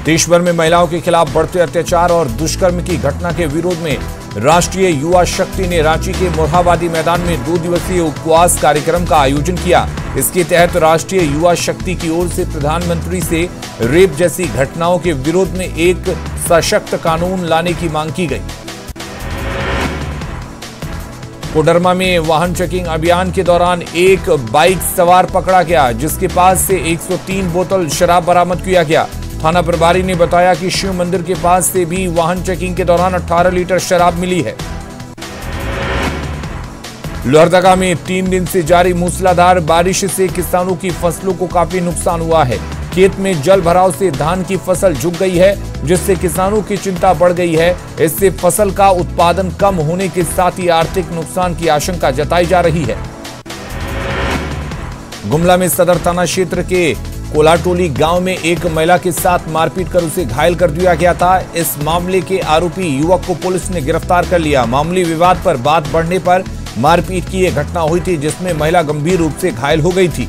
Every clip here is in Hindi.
देश भर में महिलाओं के खिलाफ बढ़ते अत्याचार और दुष्कर्म की घटना के विरोध में राष्ट्रीय युवा शक्ति ने रांची के मोरहाबादी मैदान में 2 दिवसीय उपवास कार्यक्रम का आयोजन किया। इसके तहत राष्ट्रीय युवा शक्ति की ओर से प्रधानमंत्री से रेप जैसी घटनाओं के विरोध में एक सशक्त कानून लाने की मांग की गई। कोडरमा में वाहन चेकिंग अभियान के दौरान एक बाइक सवार पकड़ा गया, जिसके पास से 103 बोतल शराब बरामद किया गया। थाना प्रभारी ने बताया कि शिव मंदिर के पास से भी वाहन चेकिंग के दौरान 18 लीटर शराब मिली है। लोहरदगा में 3 दिन से जारी मूसलाधार बारिश से किसानों की फसलों को काफी नुकसान हुआ है। खेत में जल भराव से धान की फसल झुक गई है, जिससे किसानों की चिंता बढ़ गई है। इससे फसल का उत्पादन कम होने के साथ ही आर्थिक नुकसान की आशंका जताई जा रही है। गुमला में सदर थाना क्षेत्र के कोलाटोली गांव में एक महिला के साथ मारपीट कर उसे घायल कर दिया गया था। इस मामले के आरोपी युवक को पुलिस ने गिरफ्तार कर लिया। मामूली विवाद पर बात बढ़ने पर मारपीट की यह घटना हुई थी, जिसमें महिला गंभीर रूप से घायल हो गई थी।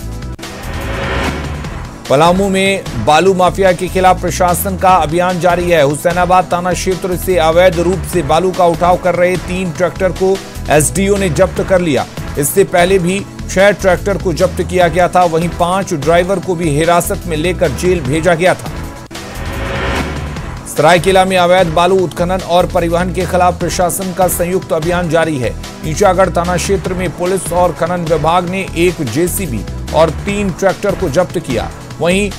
पलामू में बालू माफिया के खिलाफ प्रशासन का अभियान जारी है। हुसैनाबाद थाना क्षेत्र से अवैध रूप से बालू का उठाव कर रहे 3 ट्रैक्टर को एसडीओ ने जब्त कर लिया। इससे पहले भी 6 ट्रैक्टर को जब्त किया गया था। वहीं 5 ड्राइवर को भी हिरासत में लेकर जेल भेजा गया था। सरायकेला में अवैध बालू उत्खनन और परिवहन के खिलाफ प्रशासन का संयुक्त अभियान जारी है। ईचागढ़ थाना क्षेत्र में पुलिस और खनन विभाग ने एक जेसीबी और 3 ट्रैक्टर को जब्त किया। वहीं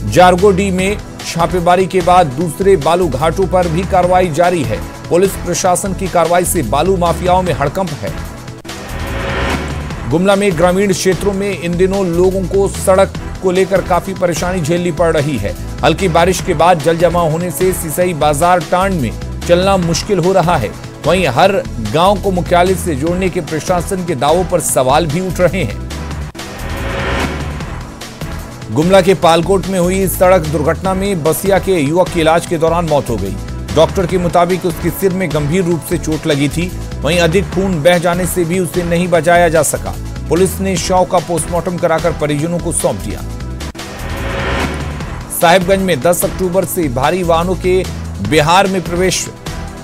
जारगोडी में छापेमारी के बाद दूसरे बालू घाटों पर भी कार्रवाई जारी है। पुलिस प्रशासन की कार्रवाई से बालू माफियाओं में हड़कंप है। गुमला में ग्रामीण क्षेत्रों में इन दिनों लोगों को सड़क को लेकर काफी परेशानी झेलनी पड़ रही है। हल्की बारिश के बाद जल जमाव होने से सिसई बाजार टांड में चलना मुश्किल हो रहा है। वहीं हर गांव को मुख्यालय से जोड़ने के प्रशासन के दावों पर सवाल भी उठ रहे हैं। गुमला के पालकोट में हुई सड़क दुर्घटना में बसिया के युवक की इलाज के दौरान मौत हो गई। डॉक्टर के मुताबिक उसके सिर में गंभीर रूप से चोट लगी थी। वहीं अधिक खून बह जाने से भी उसे नहीं बचाया जा सका। पुलिस ने शव का पोस्टमार्टम कराकर परिजनों को सौंप दिया। साहिबगंज में 10 अक्टूबर से भारी वाहनों के बिहार में प्रवेश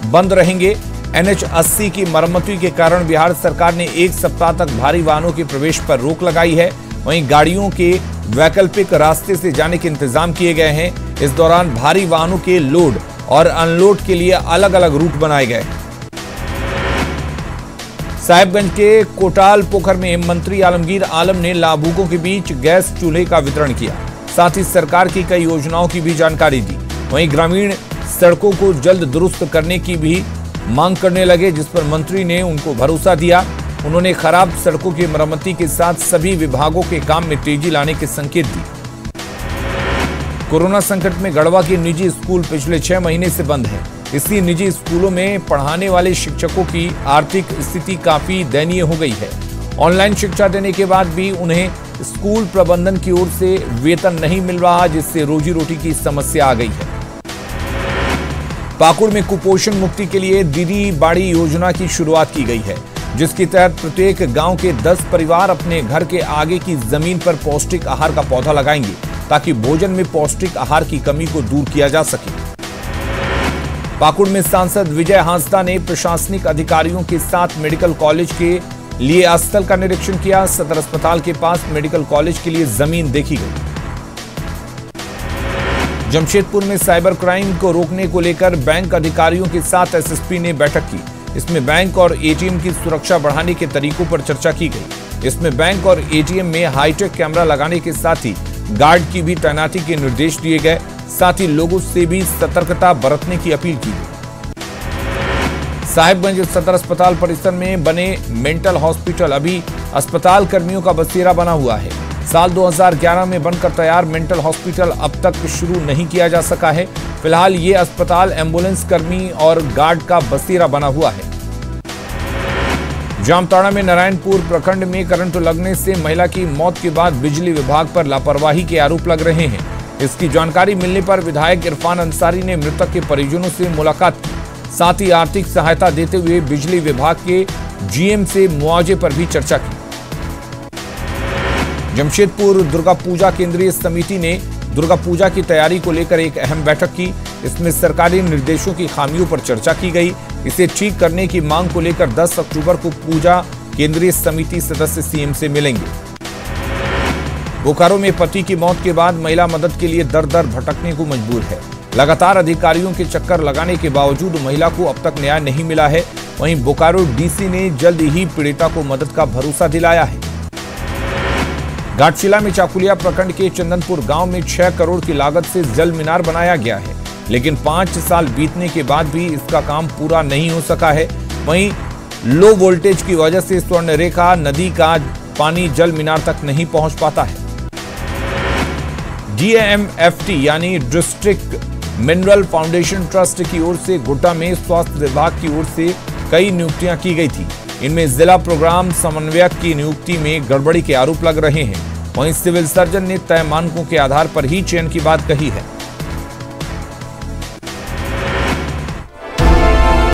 बंद रहेंगे। NH 80 की मरम्मती के कारण बिहार सरकार ने 1 सप्ताह तक भारी वाहनों के प्रवेश पर रोक लगाई है। वहीं गाड़ियों के वैकल्पिक रास्ते से जाने के इंतजाम किए गए हैं। इस दौरान भारी वाहनों के लोड और अनलोड के लिए अलग अलग रूट बनाए गए। साहिबगंज के कोटाल पोखर में मंत्री आलमगीर आलम ने लाभुकों के बीच गैस चूल्हे का वितरण किया। साथ ही सरकार की कई योजनाओं की भी जानकारी दी। वहीं ग्रामीण सड़कों को जल्द दुरुस्त करने की भी मांग करने लगे, जिस पर मंत्री ने उनको भरोसा दिया। उन्होंने खराब सड़कों की मरम्मती के साथ सभी विभागों के काम में तेजी लाने के संकेत दिए। कोरोना संकट में गढ़वा के निजी स्कूल पिछले 6 महीने से बंद है। इसी निजी स्कूलों में पढ़ाने वाले शिक्षकों की आर्थिक स्थिति काफी दयनीय हो गई है। ऑनलाइन शिक्षा देने के बाद भी उन्हें स्कूल प्रबंधन की ओर से वेतन नहीं मिल रहा, जिससे रोजी रोटी की समस्या आ गई है। पाकुड़ में कुपोषण मुक्ति के लिए दीदी बाड़ी योजना की शुरुआत की गई है, जिसके तहत प्रत्येक गांव के 10 परिवार अपने घर के आगे की जमीन पर पौष्टिक आहार का पौधा लगाएंगे, ताकि भोजन में पौष्टिक आहार की कमी को दूर किया जा सके। पाकुड़ में सांसद विजय हांसदा ने प्रशासनिक अधिकारियों के साथ मेडिकल कॉलेज के लिए स्थल का निरीक्षण किया। सदर अस्पताल के पास मेडिकल कॉलेज के लिए जमीन देखी गई। जमशेदपुर में साइबर क्राइम को रोकने को लेकर बैंक अधिकारियों के साथ एसएसपी ने बैठक की। इसमें बैंक और एटीएम की सुरक्षा बढ़ाने के तरीकों पर चर्चा की गई। इसमें बैंक और एटीएम में हाईटेक कैमरा लगाने के साथ ही गार्ड की भी तैनाती के निर्देश दिए गए। साथ ही लोगों से भी सतर्कता बरतने की अपील की गई। साहिबगंज सदर अस्पताल परिसर में बने मेंटल हॉस्पिटल अभी अस्पताल कर्मियों का बसेरा बना हुआ है। साल 2011 में बनकर तैयार मेंटल हॉस्पिटल अब तक शुरू नहीं किया जा सका है। फिलहाल ये अस्पताल एम्बुलेंस कर्मी और गार्ड का बसेरा बना हुआ है। जामताड़ा में नारायणपुर प्रखंड में करंट लगने से महिला की मौत के बाद बिजली विभाग पर लापरवाही के आरोप लग रहे हैं। इसकी जानकारी मिलने पर विधायक इरफान अंसारी ने मृतक के परिजनों से मुलाकात की। साथ ही आर्थिक सहायता देते हुए बिजली विभाग के जीएम से मुआवजे पर भी चर्चा की। जमशेदपुर दुर्गा पूजा केंद्रीय समिति ने दुर्गा पूजा की तैयारी को लेकर एक अहम बैठक की। इसमें सरकारी निर्देशों की खामियों पर चर्चा की गई। इसे ठीक करने की मांग को लेकर 10 अक्टूबर को पूजा केंद्रीय समिति सदस्य सीएम से मिलेंगे। बोकारो में पति की मौत के बाद महिला मदद के लिए दर दर भटकने को मजबूर है। लगातार अधिकारियों के चक्कर लगाने के बावजूद महिला को अब तक न्याय नहीं मिला है। वहीं बोकारो डीसी ने जल्द ही पीड़िता को मदद का भरोसा दिलाया है। घाटशिला में चाकुलिया प्रखंड के चंदनपुर गांव में 6 करोड़ की लागत से जल मीनार बनाया गया है, लेकिन 5 साल बीतने के बाद भी इसका काम पूरा नहीं हो सका है। वहीं लो वोल्टेज की वजह से स्वर्णरेखा नदी का पानी जल मीनार तक नहीं पहुंच पाता है। DAMFT यानी डिस्ट्रिक्ट मिनरल फाउंडेशन ट्रस्ट की ओर से गोड्डा में स्वास्थ्य विभाग की ओर से कई नियुक्तियां की गई थी। इनमें जिला प्रोग्राम समन्वयक की नियुक्ति में गड़बड़ी के आरोप लग रहे हैं। वहीं सिविल सर्जन ने तय मानकों के आधार पर ही चयन की बात कही है।